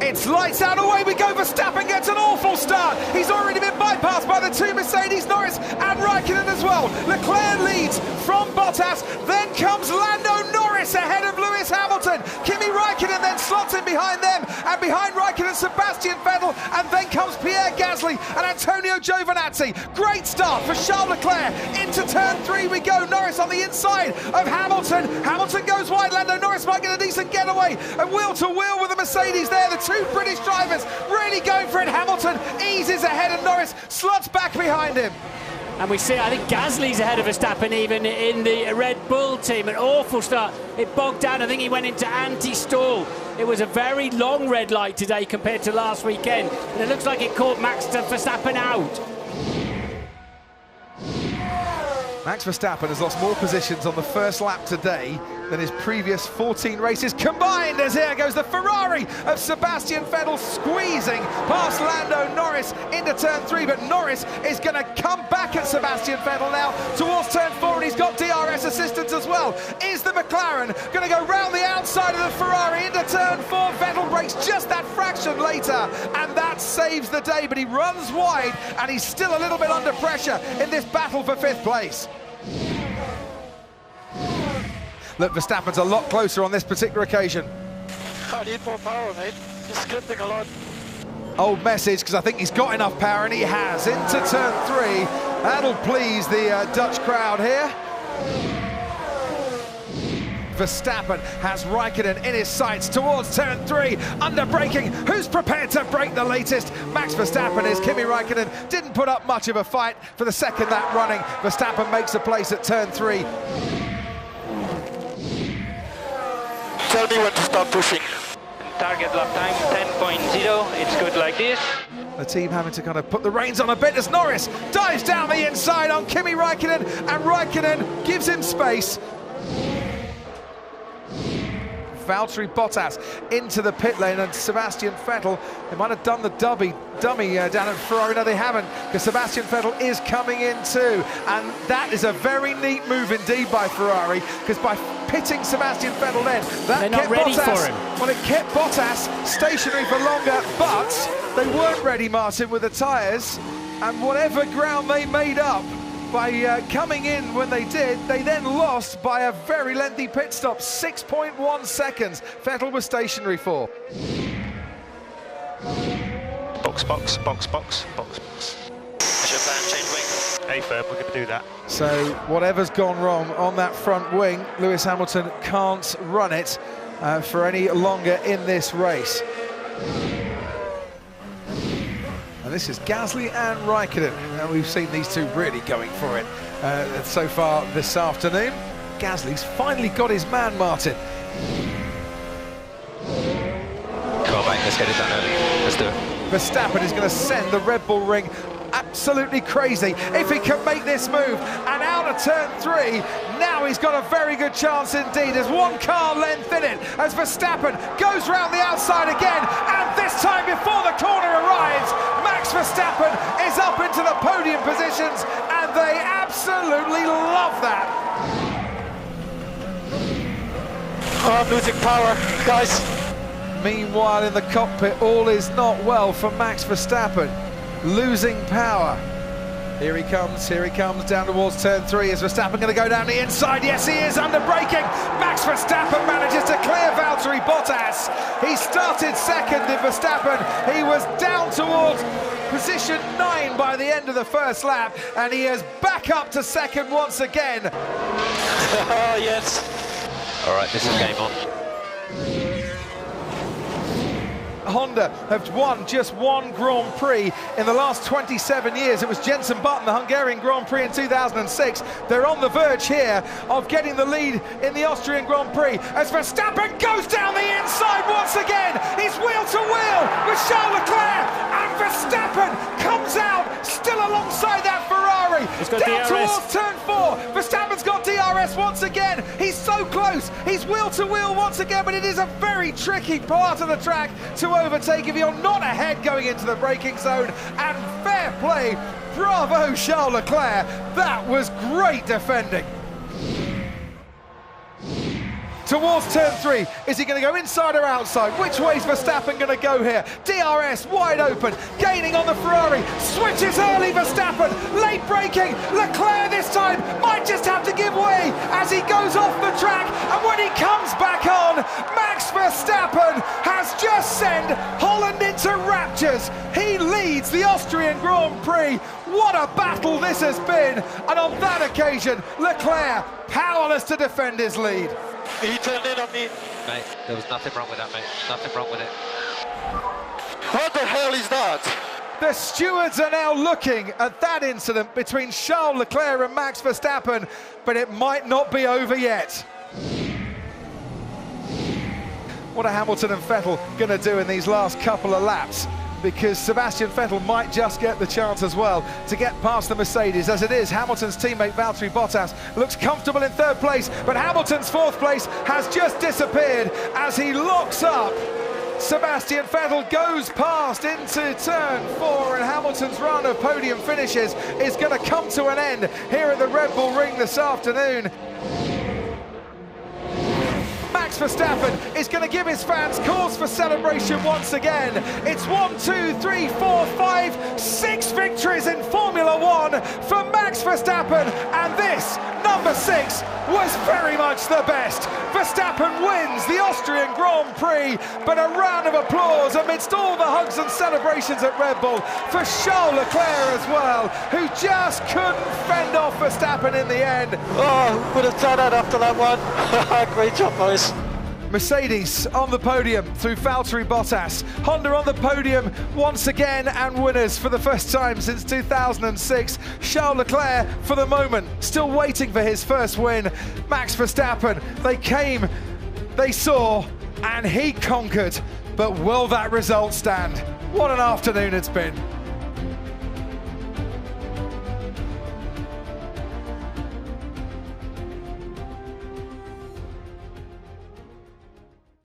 It's lights out, away we go. Verstappen gets an awful start. He's already been bypassed by the two Mercedes, Norris and Raikkonen as well. Leclerc leads from Bottas, then comes Lando Norris ahead of Lewis Hamilton. Kimi Raikkonen then slots in behind them, and behind Raikkonen, Sebastian Vettel, and then comes Pierre Gasly and Antonio Giovinazzi. Great start for Charles Leclerc. Into turn 3 we go. Norris on the inside of Hamilton. Hamilton goes wide. Lando Norris might get a decent getaway, and wheel to wheel with the Mercedes there. The two British drivers really going for it. Hamilton eases ahead and Norris slots back behind him. And we see, I think Gasly's ahead of Verstappen even in the Red Bull team. An awful start. It bogged down. I think he went into anti-stall. It was a very long red light today compared to last weekend. And it looks like it caught Max Verstappen out. Max Verstappen has lost more positions on the first lap today than his previous 14 races combined, as here goes the Ferrari of Sebastian Vettel squeezing past Lando Norris into turn 3, but Norris is going to come back at Sebastian Vettel now towards turn 4, and he's got DRS assistance as well. Is the McLaren going to go round the outside of the Ferrari into turn 4? Vettel brakes just that fraction later, and that saves the day, but he runs wide, and he's still a little bit under pressure in this battle for 5th place. Look, Verstappen's a lot closer on this particular occasion. I need more power, mate. He's scripting a lot. Old message, because I think he's got enough power, and he has. Into turn 3. That'll please the Dutch crowd here. Verstappen has Raikkonen in his sights towards turn 3, under braking. Who's prepared to break the latest? Max Verstappen is. Kimi Raikkonen didn't put up much of a fight for the second lap running. Verstappen makes a place at turn 3. Tell me when to stop pushing. Target lap time 10.0, it's good like this. The team having to kind of put the reins on a bit as Norris dives down the inside on Kimi Raikkonen, and Raikkonen gives him space. Valtteri Bottas into the pit lane, and Sebastian Vettel, they might have done the dummy down at Ferrari. No, they haven't, because Sebastian Vettel is coming in too, and that is a very neat move indeed by Ferrari, because by pitting Sebastian Vettel then, that kept Bottas, for him. Well, it kept Bottas stationary for longer, but they weren't ready, Martin, with the tyres, and whatever ground they made up by coming in when they did, they then lost by a very lengthy pit stop, 6.1 seconds. Vettel was stationary for. Box, box, box, box, box, box. What's your plan? Change wing? Hey, Ferb, we're going to do that. So whatever's gone wrong on that front wing, Lewis Hamilton can't run it for any longer in this race. And this is Gasly and Raikkonen, and we've seen these two really going for it so far this afternoon. Gasly's finally got his man, Martin. Come on, mate, let's get it done early. Let's do it. Verstappen is going to send the Red Bull ring absolutely crazy if he can make this move, and out of turn 3 now he's got a very good chance indeed. There's one car length in it as Verstappen goes round the outside again, and this time before the corner arrives, Max Verstappen is up into the podium positions, and they absolutely love that. Oh, I'm losing power, guys. Meanwhile in the cockpit, all is not well for Max Verstappen, losing power. Here he comes down towards turn 3. Is Verstappen going to go down the inside? Yes, he is, under braking. Max Verstappen manages to clear Valtteri Bottas. He started second in Verstappen. He was down towards position 9 by the end of the first lap, and he is back up to second once again. Oh, yes. All right, this is game on. Honda have won just one Grand Prix in the last 27 years. It was Jenson Button, the Hungarian Grand Prix in 2006. They're on the verge here of getting the lead in the Austrian Grand Prix as Verstappen goes down the inside once again. He's wheel to wheel with Charles Leclerc, and Verstappen comes out still alongside that Ferrari. He's got down DRS. towards turn 4. Verstappen's got DRS once again. He's so close. He's wheel to wheel once again, but it is a very tricky part of the track to overtake if you're not ahead going into the braking zone. And fair play, bravo Charles Leclerc, that was great defending. towards turn 3. Is he going to go inside or outside? Which way's Verstappen going to go here? DRS wide open, gaining on the Ferrari, switches early Verstappen, late braking, Leclerc this time might just have to give way as he goes off the track, and when he comes back on, Max Verstappen has just sent Holland into raptures. He leads the Austrian Grand Prix. What a battle this has been, and on that occasion, Leclerc powerless to defend his lead. He turned in on me. Mate, there was nothing wrong with that, mate. Nothing wrong with it. What the hell is that? The stewards are now looking at that incident between Charles Leclerc and Max Verstappen, but it might not be over yet. What are Hamilton and Vettel going to do in these last couple of laps? Because Sebastian Vettel might just get the chance as well to get past the Mercedes. As it is, Hamilton's teammate Valtteri Bottas looks comfortable in third place, but Hamilton's fourth place has just disappeared as he locks up. Sebastian Vettel goes past into turn 4, and Hamilton's run of podium finishes is going to come to an end here at the Red Bull Ring this afternoon. Max Verstappen is going to give his fans cause for celebration once again. It's 1, 2, 3, 4, 5, 6 victories in Formula 1 for Max Verstappen, and this, number 6, was very much the best. Verstappen wins the Austrian Grand Prix, but a round of applause amidst all the hugs and celebrations at Red Bull for Charles Leclerc as well, who just couldn't fend off Verstappen in the end. Oh, would have done that after that one. Great job, boys. Mercedes on the podium through Valtteri Bottas. Honda on the podium once again and winners for the first time since 2006. Charles Leclerc for the moment still waiting for his first win. Max Verstappen, they came, they saw, and he conquered. But will that result stand? What an afternoon it's been.